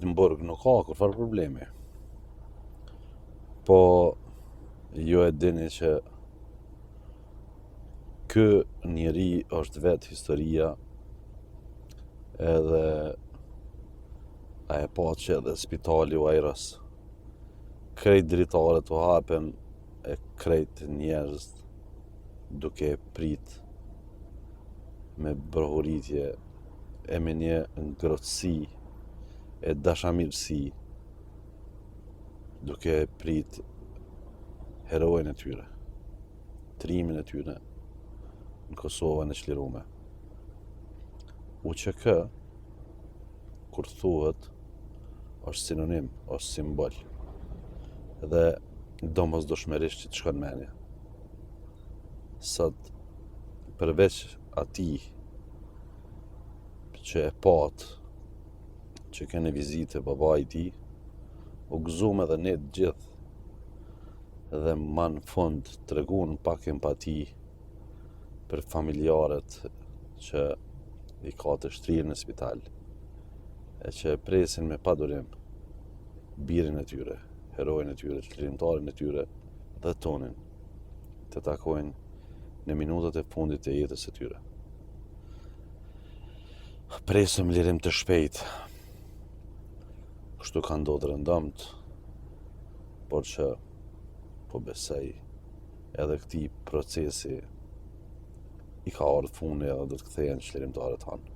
në burg nuk ka kurfar problemi. Po ju e dini që ky njeri është vetë historia, edhe a e pa që edhe spitali u ajrës, krejt dritaret u hapen e krejt njerëz duke prit me brohuritje e me një ngrohtësi e dashamirësi duke prit herojnë e tyre, trimin e tyre në Kosovën e çlirume. UÇK, kur thuhet, është sinonim, është simbol, dhe domosdoshmërisht që të shkon menja. Sot, përveç atij që e pat, që kene vizite baba i tij, u gëzuam edhe ne të gjithë, dhe ma në fund tregun pak empati për familjarët që i ka të shtrirë në spital, e që presin me padurim birin e tyre, herojnë e tyre, çlirimtarin e tyre dhe tonin, të takojnë në minutat e fundit të jetës së tyre. Presëm lirim të shpejt. Kështu ka ndodhur rëndomt, por që po besoj edhe këtij procesi i ka ardhur fundi edhe do të kthehen çlirimtarët tanë.